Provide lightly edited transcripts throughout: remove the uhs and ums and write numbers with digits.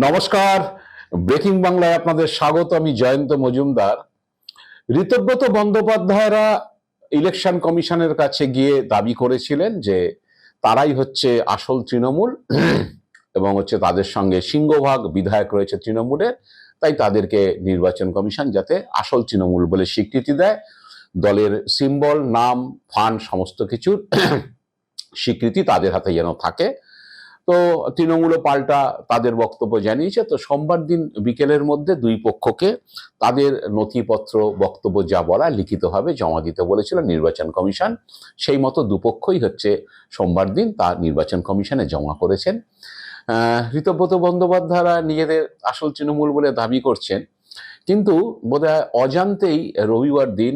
নমস্কার, ব্রেকিং বাংলায় আপনাদের স্বাগত। আমি জয়ন্ত মজুমদার। ঋতব্রত বন্দ্যোপাধ্যায়রা ইলেকশন কমিশনের কাছে গিয়ে দাবি করেছিলেন যে তারাই হচ্ছে আসল তৃণমূল এবং হচ্ছে তাদের সঙ্গে সিংহভাগ বিধায়ক রয়েছে তৃণমূলের, তাই তাদেরকে নির্বাচন কমিশন যাতে আসল তৃণমূল বলে স্বীকৃতি দেয়, দলের সিম্বল, নাম, ফান্ড সমস্ত কিছুর স্বীকৃতি তাদের হাতে যেন থাকে। তো তৃণমূল পাল্টা তাদের বক্তব্য জানিয়েছে। তো সোমবার দিন বিকেলের মধ্যে দুই পক্ষকে তাদের নথিপত্র, বক্তব্য যা বলা লিখিতভাবে জমা দিতে বলেছিল নির্বাচন কমিশন। সেই মতো দুপক্ষই হচ্ছে সোমবার দিন তা নির্বাচন কমিশনে জমা করেছেন। ঋতব্রত বন্দ্যোপাধ্যায়রা নিজেদের আসল তৃণমূল বলে দাবি করছেন, কিন্তু বোধহয় অজান্তেই রবিবার দিন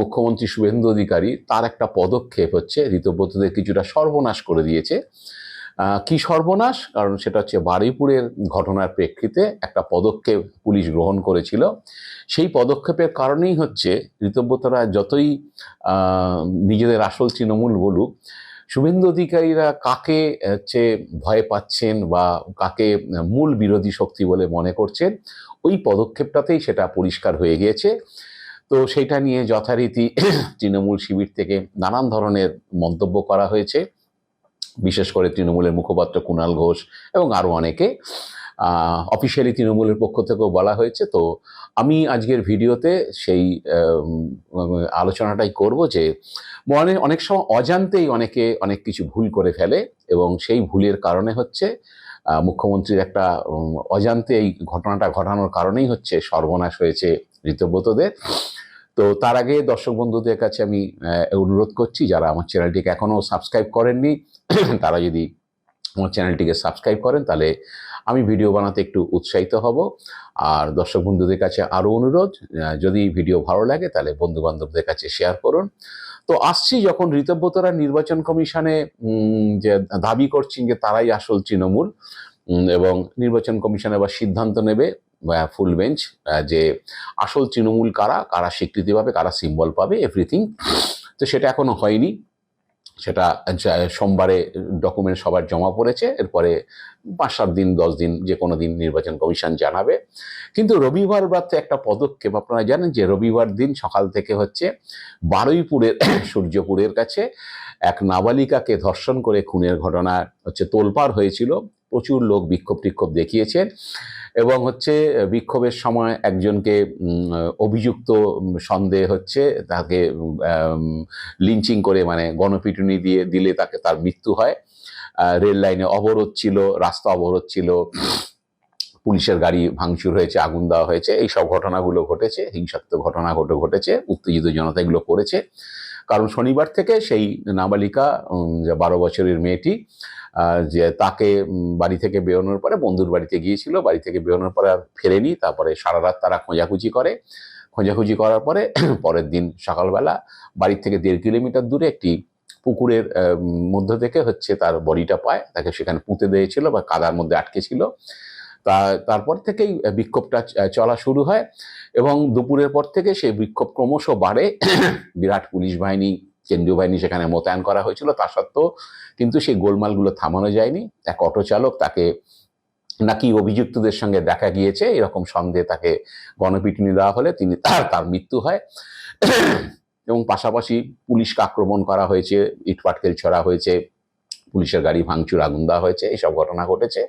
মুখ্যমন্ত্রী শুভেন্দু অধিকারী তার একটা পদক্ষেপ হচ্ছে ঋতব্রতদের কিছুটা সর্বনাশ করে দিয়েছে। কি সর্বনাশ? কারণ সেটা হচ্ছে বারুইপুরের ঘটনার প্রেক্ষিতে একটা পদক্ষেপ পুলিশ গ্রহণ করেছিল। সেই পদক্ষেপের কারণেই হচ্ছে ঋতব্রতরা যতই নিজেদের আসল তৃণমূল বলুক, শুভেন্দু অধিকারীরা কাকে হচ্ছে ভয় পাচ্ছেন বা কাকে মূল বিরোধী শক্তি বলে মনে করছেন, ওই পদক্ষেপটাতেই সেটা পরিষ্কার হয়ে গিয়েছে। তো সেইটা নিয়ে যথারীতি তৃণমূল শিবির থেকে নানান ধরনের মন্তব্য করা হয়েছে, বিশেষ করে তৃণমূলের মুখপাত্র কুণাল ঘোষ এবং আরও অনেকে। অফিসিয়ালি তৃণমূলের পক্ষ থেকেও বলা হয়েছে। তো আমি আজকের ভিডিওতে সেই আলোচনাটাই করব যে অনেক সময় অজান্তেই অনেকে অনেক কিছু ভুল করে ফেলে এবং সেই ভুলের কারণে হচ্ছে মুখ্যমন্ত্রীর একটা অজান্তে এই ঘটনাটা ঘটানোর কারণেই হচ্ছে সর্বনাশ হয়েছে ঋতব্রতদের। তো তার আগে দর্শক বন্ধুদের কাছে আমি অনুরোধ করছি, যারা আমার চ্যানেলটিকে এখনও সাবস্ক্রাইব করেননি তারা যদি আমার চ্যানেলটিকে সাবস্ক্রাইব করেন তাহলে আমি ভিডিও বানাতে একটু উৎসাহিত হব। আর দর্শক বন্ধুদের কাছে আরও অনুরোধ, যদি ভিডিও ভালো লাগে তাহলে বন্ধু বান্ধবদের কাছে শেয়ার করুন। তো আসছি, যখন ঋতব্রতরা নির্বাচন কমিশনে যে দাবি করছেন যে তারাই আসল তৃণমূল, এবং নির্বাচন কমিশন এবার সিদ্ধান্ত নেবে ফুল বেঞ্চ যে আসল তৃণমূল কারা, কারা স্বীকৃতি পাবে, কারা সিম্বল পাবে, এভরিথিং। তো সেটা এখনো হয়নি। সেটা সোমবারে ডকুমেন্ট সবার জমা পড়েছে, এরপরে 5-7 দিন 10 দিন যে কোনো দিন নির্বাচন কমিশন জানাবে। কিন্তু রবিবার রাতে একটা পদক্ষেপ, আপনারা জানেন যে রবিবার দিন সকাল থেকে হচ্ছে বারুইপুরের সূর্যপুরের কাছে এক নাবালিকাকে ধর্ষণ করে খুনের ঘটনা হচ্ছে তোলপাড় হয়েছিল। প্রচুর লোক বিক্ষোভ টিক্ষোভ দেখিয়েছে এবং হচ্ছে বিক্ষোভের সময় একজনকে অভিযুক্ত সন্দেহ হচ্ছে তাকে লিঞ্চিং করে, মানে গণপিটুনি দিলে তার মৃত্যু হয়। রেল লাইনে অবরোধ ছিল, রাস্তা অবরোধ ছিল, পুলিশের গাড়ি ভাঙচুর হয়েছে, আগুন দেওয়া হয়েছে, এইসব ঘটনাগুলো ঘটেছে, হিংসাত্মক ঘটনা ঘটেছে, উত্তেজিত জনতা এগুলো করেছে। কারণ শনিবার থেকে সেই নাবালিকা 12 বছরের মেয়েটি যে তাকে বাড়ি থেকে বেরোনোর পরে বন্ধুর বাড়িতে গিয়েছিল, বাড়ি থেকে বেরোনোর পরে আর ফেরেনি। তারপরে সারা রাত তারা খোঁজাখুঁজি করার পরে পরের দিন সকালবেলা বাড়ির থেকে 1.5 কিলোমিটার দূরে একটি পুকুরের মধ্য থেকে হচ্ছে তার বডিটা পায়। তাকে সেখানে পুঁতে দিয়েছিল বা কাদার মধ্যে আটকে ছিল। তারপর থেকেই বিক্ষোভটা চলা শুরু হয় এবং দুপুরের পর থেকে সেই বিক্ষোভ ক্রমশ বাড়ে। বিরাট পুলিশ বাহিনী, কেন্দ্রীয় বাহিনী সেখানে মোতায়েন করা হয়েছিল। তা সত্ত্বেও কিন্তু সেই গোলমালগুলো থামানো যায়নি। এক অটো চালক, তাকে নাকি অভিযুক্তদের সঙ্গে দেখা গিয়েছে এরকম সন্দেহে তাকে গণপিটুনি দেওয়া হলে তার মৃত্যু হয়। এবং পাশাপাশি পুলিশকে আক্রমণ করা হয়েছে, ইটপাটকেল ছড়া হয়েছে, পুলিশের গাড়ি ভাঙচুর, আগুন দেওয়া হয়েছে, এইসব ঘটনা ঘটেছে।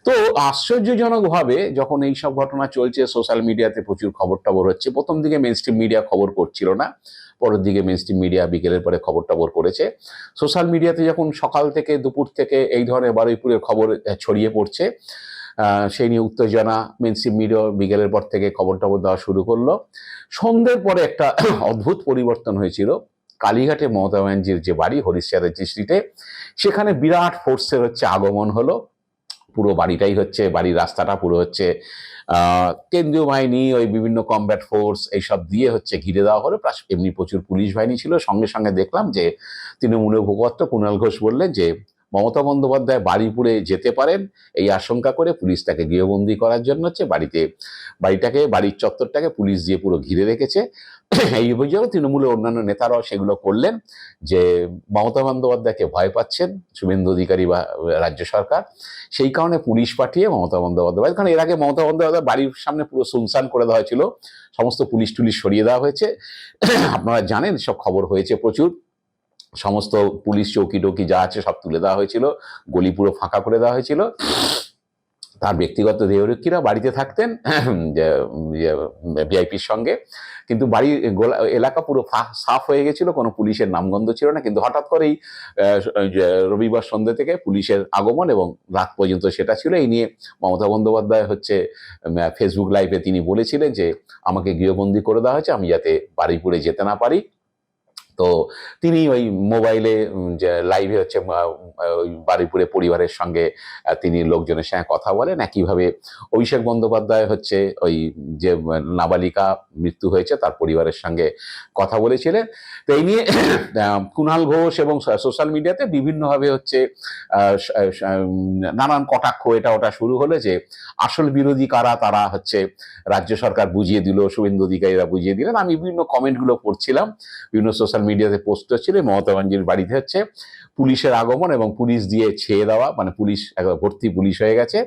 তো আশ্চর্যজনকভাবে যখন এইসব ঘটনা চলছে, সোশ্যাল মিডিয়াতে প্রচুর খবর টবর হচ্ছে। প্রথম দিকে মেইন স্ট্রিম মিডিয়া খবর করছিল না, পরের দিকে মেইন স্ট্রিম মিডিয়া বিকেলের পরে খবর টবর করেছে। সোশ্যাল মিডিয়াতে যখন সকাল থেকে দুপুর থেকে এই ধরনের বারুইপুরের খবর ছড়িয়ে পড়ছে, সেই নিয়ে উত্তেজনা, মেইন স্ট্রিম মিডিয়া বিকেলের পর থেকে খবর টবর দেওয়া শুরু করলো। সন্ধ্যের পরে একটা অদ্ভুত পরিবর্তন হয়েছিল। কালীঘাটে মমতা ব্যানার্জির যে বাড়ি, হরিশ চ্যাটার্জি স্ট্রিটে, সেখানে বিরাট ফোর্সের হচ্ছে আগমন হলো। পুরো বাড়িটাই হচ্ছে, বাড়ির রাস্তাটা পুরো হচ্ছে কেন্দ্রীয় বাহিনী, ওই বিভিন্ন কমব্যাট ফোর্স এইসব দিয়ে হচ্ছে ঘিরে দেওয়া হলো। প্লাস এমনি প্রচুর পুলিশ বাহিনী ছিল। সঙ্গে সঙ্গে দেখলাম যে তৃণমূলের মুখপাত্র কুণাল ঘোষ বললেন যে মমতা বন্দ্যোপাধ্যায় বারুইপুরে যেতে পারেন এই আশঙ্কা করে পুলিশ তাকে গৃহবন্দী করার জন্য হচ্ছে বাড়ির চত্বরটাকে পুলিশ দিয়ে পুরো ঘিরে রেখেছে। এই অভিযোগে তৃণমূলের অন্যান্য নেতারাও সেগুলো করলেন, যে মমতা বন্দ্যোপাধ্যায়কে ভয় পাচ্ছেন শুভেন্দু অধিকারী বা রাজ্য সরকার, সেই কারণে পুলিশ পাঠিয়ে মমতা বন্দ্যোপাধ্যায়, কারণ এর আগে মমতা বন্দ্যোপাধ্যায় বাড়ির সামনে পুরো সুনসান করে দেওয়া হয়েছিল, সমস্ত পুলিশ টুলিশ সরিয়ে দেওয়া হয়েছে। আপনারা জানেন সব খবর হয়েছে প্রচুর, সমস্ত পুলিশ চৌকি টৌকি যা আছে সব তুলে দেওয়া হয়েছিল, গলি পুরো ফাঁকা করে দেওয়া হয়েছিল। তার ব্যক্তিগত দেহরক্ষীরা বাড়িতে থাকতেন ভিআইপির সঙ্গে, কিন্তু বাড়ির এলাকা পুরো সাফ হয়ে গেছিল, কোনো পুলিশের নামগন্ধ ছিল না। কিন্তু হঠাৎ করেই রবিবার সন্ধ্যে থেকে পুলিশের আগমন এবং রাত পর্যন্ত সেটা ছিল। এই নিয়ে মমতা বন্দ্যোপাধ্যায় হচ্ছে ফেসবুক লাইভে তিনি বলেছিলেন যে আমাকে গৃহবন্দী করে দেওয়া হয়েছে, আমি যাতে বারুইপুরে যেতে না পারি। তো তিনি ওই মোবাইলে যে লাইভে হচ্ছে ওই বারুইপুরে পরিবারের সঙ্গে তিনি লোকজনের সঙ্গে কথা বলেন। একইভাবে অভিষেক বন্দ্যোপাধ্যায় হচ্ছে ওই যে নাবালিকা মৃত্যু হয়েছে তার পরিবারের সঙ্গে কথা বলেছিলেন। তো এই নিয়ে কুণাল ঘোষ এবং সোশ্যাল মিডিয়াতে বিভিন্নভাবে হচ্ছে নানান কটাক্ষ এটা ওটা শুরু হলো, যে আসল বিরোধী কারা তারা হচ্ছে রাজ্য সরকার বুঝিয়ে দিল, শুভেন্দু অধিকারীরা বুঝিয়ে দিলেন। আমি বিভিন্ন কমেন্টগুলো পড়ছিলাম, বিভিন্ন সোশ্যাল মিডিয়াতে পোস্ট হচ্ছিল, মমতা ব্যানার্জির বাড়িতে হচ্ছে পুলিশের আগমন এবং পুলিশ দিয়ে ছেয়ে দেওয়া, মানে পুলিশ একবার ভর্তি পুলিশ হয়ে গেছে।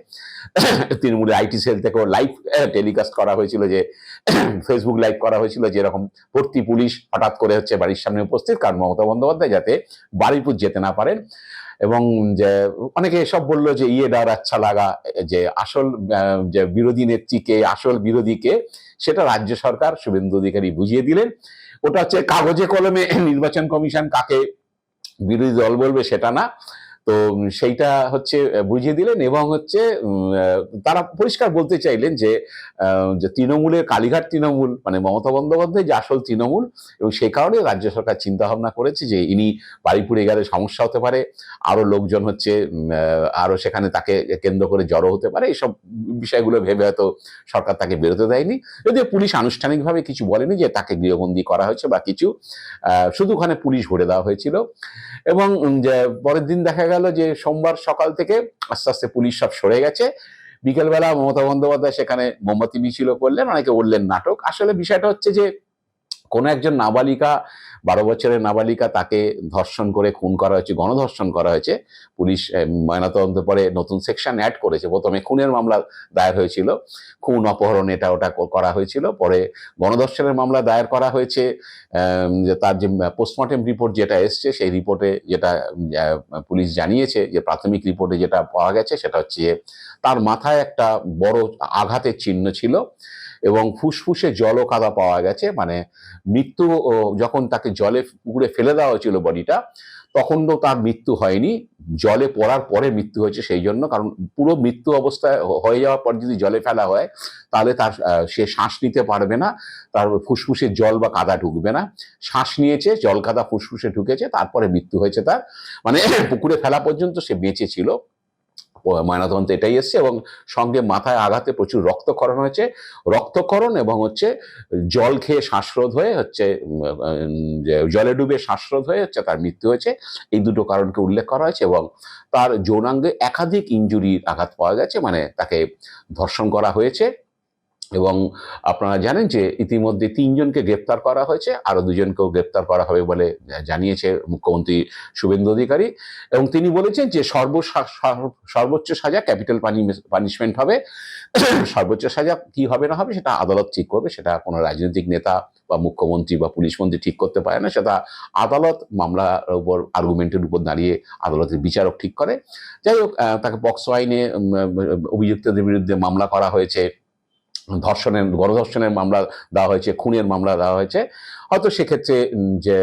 তৃণমূলের আইটি সেল থেকেও লাইভ টেলিকাস্ট করা হয়েছিল, যে ফেসবুক লাইভ করা হয়েছিল, যে এরকম ভর্তি পুলিশ হঠাৎ করে হচ্ছে বাড়ির সামনে উপস্থিত, কারণ মমতা বন্দ্যোপাধ্যায় যাতে বারুইপুর যেতে না পারেন। এবং যে অনেকে এসব বললো যে ইয়ে ডার আচ্ছা লাগা, যে আসল যে বিরোধী নেত্রীকে, আসল বিরোধীকে, সেটা রাজ্য সরকার শুভেন্দু অধিকারী বুঝিয়ে দিলেন। ওটা হচ্ছে কাগজে কলমে নির্বাচন কমিশন কাকে বিরোধী দল বলবে সেটা না, তো সেইটা হচ্ছে বুঝিয়ে দিলেন। এবং হচ্ছে তারা পরিষ্কার বলতে চাইলেন যে তৃণমূলের কালীঘাট তৃণমূল মানে মমতা বন্দ্যোপাধ্যায় যে আসল তৃণমূল, এবং সেই কারণে রাজ্য সরকার চিন্তা ভাবনা করেছে যে ইনি বারুইপুরে গেলে সমস্যা হতে পারে, আরো লোকজন হচ্ছে আরো সেখানে তাকে কেন্দ্র করে জড়ো হতে পারে, এইসব বিষয়গুলো ভেবে হয়তো সরকার তাকে বেরোতে দেয়নি। যদিও পুলিশ আনুষ্ঠানিকভাবে কিছু বলেনি যে তাকে গৃহবন্দী করা হয়েছে বা কিছু, শুধু ওখানে পুলিশ ভরে দেওয়া হয়েছিল। এবং পরের দিন দেখা গেল যে সোমবার সকাল থেকে আস্তে আস্তে পুলিশ সব সরে গেছে। বিকেলবেলা মমতা বন্দ্যোপাধ্যায় সেখানে মোমবাতি মিছিল করলেন, অনেকে বললেন নাটক। আসলে বিষয়টা হচ্ছে যে কোনো একজন নাবালিকা, 12 বছরের নাবালিকা, তাকে ধর্ষণ করে খুন করা হয়েছে, গণধর্ষণ করা হয়েছে। পুলিশ ময়নাতদন্তের পরে নতুন সেকশন অ্যাড করেছে। প্রথমে খুনের মামলা দায়ের হয়েছিল, খুন অপহরণ এটা ওটা করা হয়েছিল, পরে গণধর্ষণের মামলা দায়ের করা হয়েছে। তার যে পোস্টমর্টেম রিপোর্ট যেটা এসছে, সেই রিপোর্টে যেটা পুলিশ জানিয়েছে, যে প্রাথমিক রিপোর্টে যেটা পাওয়া গেছে সেটা হচ্ছে তার মাথায় একটা বড় আঘাতের চিহ্ন ছিল এবং ফুসফুসে জলও কাদা পাওয়া গেছে। মানে মৃত্যু যখন তাকে জলে পুকুরে ফেলে দেওয়া হয়েছিল বডিটা, তখন তো তার মৃত্যু হয়নি, জলে পড়ার পরে মৃত্যু হয়েছে। সেই জন্য, কারণ পুরো মৃত্যু অবস্থায় হয়ে যাওয়ার পর যদি জলে ফেলা হয় তাহলে তার সে শ্বাস নিতে পারবে না, তার ফুসফুসে জল বা কাদা ঢুকবে না। শ্বাস নিয়েছে, জল কাদা ফুসফুসে ঢুকেছে, তারপরে মৃত্যু হয়েছে তার। মানে পুকুরে ফেলা পর্যন্ত সে বেঁচে ছিল। ময়নাতদন্ত এটাই এসছে, এবং সঙ্গে মাথায় আঘাতে প্রচুর রক্তক্ষরণ হয়েছে। রক্তক্ষরণ এবং হচ্ছে জল খেয়ে শ্বাসরোধ হয়ে হচ্ছে জলে ডুবে শ্বাসরোধ হয়ে হচ্ছে তার মৃত্যু হয়েছে। এই দুটো কারণকে উল্লেখ করা হয়েছে। এবং তার যৌনাঙ্গে একাধিক ইনজুরির আঘাত পাওয়া গেছে, মানে তাকে ধর্ষণ করা হয়েছে। এবং আপনারা জানেন যে ইতিমধ্যে 3 জনকে গ্রেপ্তার করা হয়েছে, আরো 2 জনকেও গ্রেপ্তার করা হবে বলে জানিয়েছে মুখ্যমন্ত্রী শুভেন্দু অধিকারী। এবং তিনি বলেছেন যে সর্বোচ্চ সাজা ক্যাপিটাল পানিশমেন্ট হবে। সর্বোচ্চ সাজা কি হবে না হবে সেটা আদালত ঠিক করবে, সেটা কোনো রাজনৈতিক নেতা বা মুখ্যমন্ত্রী বা পুলিশ মন্ত্রী ঠিক করতে পারে না, সেটা আদালত মামলার উপর আর্গুমেন্টের উপর দাঁড়িয়ে আদালতের বিচারক ঠিক করে। যাই হোক, তাকে পক্সো আইনে অভিযুক্তদের বিরুদ্ধে মামলা করা হয়েছে, গণধর্ষণের মামলা দেওয়া হয়েছে, খুনের মামলা দেওয়া হয়েছে। হয়তো সেক্ষেত্রে যে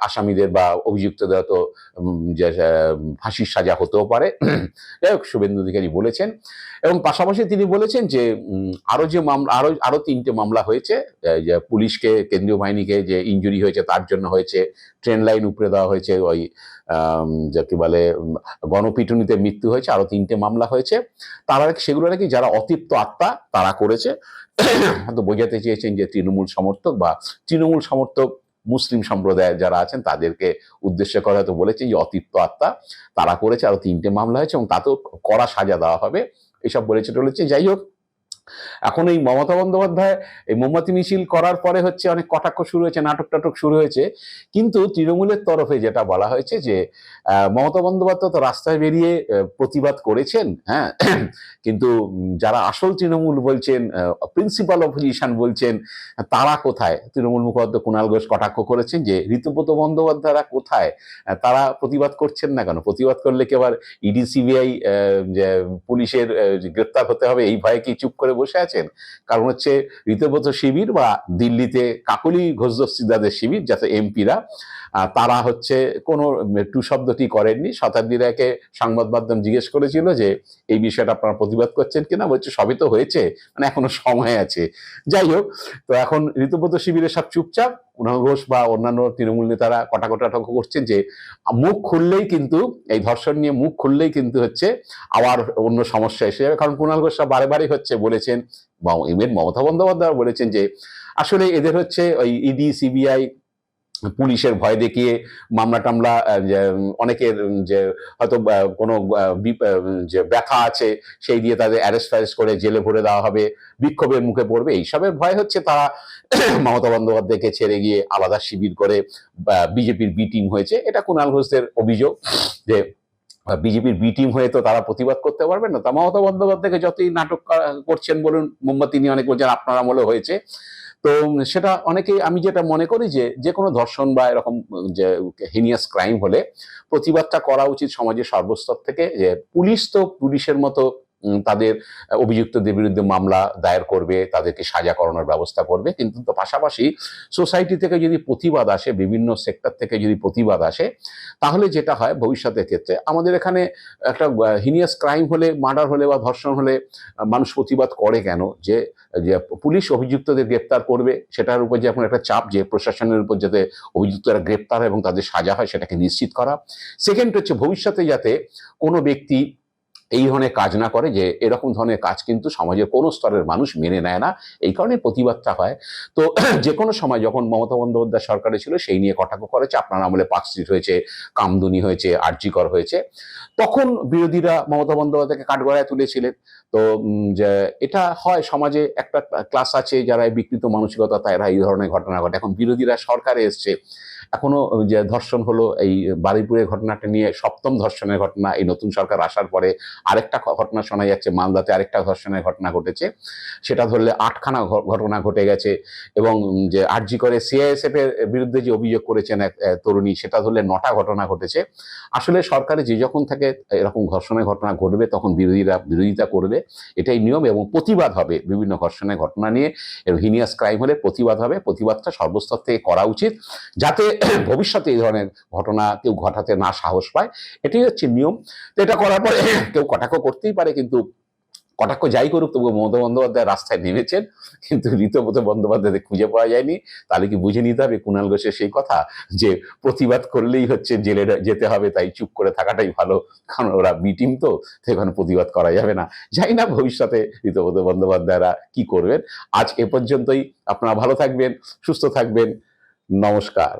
আসামিদের বা অভিযুক্তদের হয়তো যে ফাঁসির সাজা হতেও পারে। যাই হোক, শুভেন্দু অধিকারী বলেছেন। এবং পাশাপাশি তিনি বলেছেন যে আরো যে মামলা, আরো 3টে মামলা হয়েছে, যে পুলিশকে, কেন্দ্রীয় বাহিনীকে যে ইনজুরি হয়েছে তার জন্য হয়েছে, ট্রেন লাইন উপড়ে দেওয়া হয়েছে, ওই যাকে বলে গণপিটুনিতে মৃত্যু হয়েছে, আরো 3টে মামলা হয়েছে। তারা সেগুলো নাকি যারা অতৃপ্ত আত্মা তারা করেছে। হয়তো বোঝাতে চেয়েছেন যে তৃণমূল সমর্থক মুসলিম সম্প্রদায়ের যারা আছেন তাদেরকে উদ্দেশ্য করে হয়তো বলেছে যে অতৃপ্ত আত্মা তারা করেছে, আরো 3টে মামলা হয়েছে এবং তাতেও কড়া সাজা দেওয়া হবে, এসব বলেছে টলেছে। যাই হোক, এখন এই মমতা বন্দ্যোপাধ্যায় এই মোমবাতি মিছিল করার পরে হচ্ছে অনেক কটাক্ষ শুরু হয়েছে, নাটক টাটক শুরু হয়েছে, কিন্তু তৃণমূলের তরফে যেটা বলা হয়েছে যে মমতা বন্দ্যোপাধ্যায় তো রাস্তায় বেরিয়ে প্রতিবাদ করেছেন, হ্যাঁ, কিন্তু যারা আসল তৃণমূল বলছেন, প্রিন্সিপাল অপোজিশন বলছেন, তারা কোথায়? তৃণমূল মুখপাত্র কুণাল ঘোষ কটাক্ষ করেছেন যে ঋতুব্রত বন্দ্যোপাধ্যায়রা কোথায়, তারা প্রতিবাদ করছেন না কেন? প্রতিবাদ করলে কি আবার ইডি সিবিআই পুলিশের গ্রেপ্তার হতে হবে এই ভয়ে কি চুপ করে বসে আছেন? কারণ হচ্ছে ঋতব্রত শিবির বা দিল্লিতে কাকলি ঘোষ দস্তিদারদের শিবির, যাতে এমপিরা তারা হচ্ছে কোনো টু শব্দটি করেননি। শতাব্দী রায়কে সংবাদ মাধ্যম জিজ্ঞেস করেছিল যে এই বিষয়টা আপনারা প্রতিবাদ করছেন কিনা, বলছে সবই তো হয়েছে, মানে এখনো সময় আছে। যাই হোক, তো এখন ঋতব্রত শিবিরের সব চুপচাপ, কুণাল ঘোষ বা অন্যান্য তৃণমূল নেতারা কটাক্ষ করছেন যে মুখ খুললেই কিন্তু এই ধর্ষণ নিয়ে মুখ খুললেই কিন্তু হচ্ছে আবার অন্য সমস্যা এসে যাবে। কারণ কুণাল ঘোষ বারে বারে হচ্ছে বলেছেন, বা ইভেন মমতা বন্দ্যোপাধ্যায় বলেছেন যে আসলে এদের হচ্ছে ওই ইডি সিবিআই পুলিশের ভয় দেখিয়ে মামলা টামলা, অনেকের যে হয়তো কোনো যে ব্যথা আছে সেই দিয়ে তাদের অ্যারেস্ট ফ্যারেস্ট করে জেলে ভরে দেওয়া হবে, বিক্ষোভের মুখে পড়বে, এইসবের ভয় হচ্ছে তারা মমতা বন্দ্যোপাধ্যায়কে ছেড়ে গিয়ে আলাদা শিবির করে বিজেপির বি টিম হয়েছে। এটা কুণাল ঘোষদের অভিযোগ যে বিজেপির বি টিম হয়ে তো তারা প্রতিবাদ করতে পারবেন না। তা মমতা বন্দ্যোপাধ্যায়কে যতই নাটক করছেন বলুন, মোমবাতি নিয়ে অনেক বলছেন আপনারা আমলে হয়েছে, তো সেটা অনেকেই, আমি যেটা মনে করি যে কোনো ধর্ষণ বা এরকম যে হিনিয়াস ক্রাইম হলে প্রতিবাদটা করা উচিত সমাজের সর্বস্তর থেকে। যে পুলিশ তো পুলিশের মতো তাদের অভিযুক্তদের বিরুদ্ধে মামলা দায়ের করবে, তাদেরকে সাজা করানোর ব্যবস্থা করবে, কিন্তু তো পাশাপাশি সোসাইটি থেকে যদি প্রতিবাদ আসে, বিভিন্ন সেক্টর থেকে যদি প্রতিবাদ আসে, তাহলে যেটা হয় ভবিষ্যতের ক্ষেত্রে আমাদের এখানে একটা হিনিয়াস ক্রাইম হলে, মার্ডার হলে বা ধর্ষণ হলে মানুষ প্রতিবাদ করে কেন? যে পুলিশ অভিযুক্তদের গ্রেপ্তার করবে, সেটার উপর যে এখন একটা চাপ যে প্রশাসনের উপর যাতে অভিযুক্তরা গ্রেপ্তার এবং তাদের সাজা হয় সেটাকে নিশ্চিত করা। সেকেন্ড হচ্ছে ভবিষ্যতে যাতে কোনো ব্যক্তি এই ধরনের কাজ না করে, যে এরকম ধরনের কাজ কিন্তু সমাজের কোনো স্তরের মানুষ মেনে নেয় না, এই কারণে প্রতিবাদটা হয়। তো যে কোনো সময় যখন মমতা বন্দ্যোপাধ্যায় সরকারে ছিল সেই নিয়ে কটাক্ষ করেছে, আপনার আমলে পার্কস্ট্রিট হয়েছে, কামদুনি হয়েছে, আরজিকর হয়েছে, তখন বিরোধীরা মমতা বন্দ্যোপাধ্যায়কে কাঠগড়ায় তুলেছিলেন। তো যে এটা হয় সমাজে একটা ক্লাস আছে যারা বিকৃত মানসিকতা, তারা এই ধরনের ঘটনা ঘটে। এখন বিরোধীরা সরকারে এসছে, এখনো যে ধর্ষণ হলো, এই বারুইপুরের ঘটনাটা নিয়ে 7ম ধর্ষণের ঘটনা, এই নতুন সরকার আসার পরে আরেকটা ঘটনা শোনা যাচ্ছে, মালদাতে আরেকটা ধর্ষণের ঘটনা ঘটেছে, সেটা ধরলে 8খানা ঘটনা ঘটে গেছে। এবং যে আরজি করে সিআইএসএফ এর বিরুদ্ধে যে অভিযোগ করেছেন এক তরুণী, সেটা ধরলে 9টা ঘটনা ঘটেছে। আসলে সরকারে যে যখন থাকে এরকম ঘর্ষণের ঘটনা ঘটবে তখন বিরোধীরা বিরোধিতা করবে, এটাই নিয়ম, এবং প্রতিবাদ হবে বিভিন্ন ঘর্ষণের ঘটনা নিয়ে, এবং হিনিয়াস ক্রাইম হলে প্রতিবাদ হবে। প্রতিবাদটা সর্বস্তর থেকে করা উচিত, যাতে ভবিষ্যতে এই ধরনের ঘটনা কেউ ঘটাতে না সাহস পায়, এটাই হচ্ছে নিয়ম। তো এটা করার পরে কেউ কটাক্ষ করতেই পারে, কিন্তু কটাক্ষ যাই করুক তবু মমতা বন্দ্যোপাধ্যায় রাস্তায় নেমেছেন, কিন্তু ঋতব্রত বন্দ্যোপাধ্যায়কে খুঁজে পাওয়া যায়নি। তাহলে কি বুঝে নিতে হবে কুণাল ঘোষের সেই কথা যে প্রতিবাদ করলেই হচ্ছে জেলে যেতে হবে, তাই চুপ করে থাকাটাই ভালো, কারণ ওরা বি টিম তো, সেখানে প্রতিবাদ করা যাবে না। জানি না ভবিষ্যতে ঋতব্রত বন্দ্যোপাধ্যায়রা কি করবেন। আজ এ পর্যন্তই, আপনারা ভালো থাকবেন, সুস্থ থাকবেন, নমস্কার।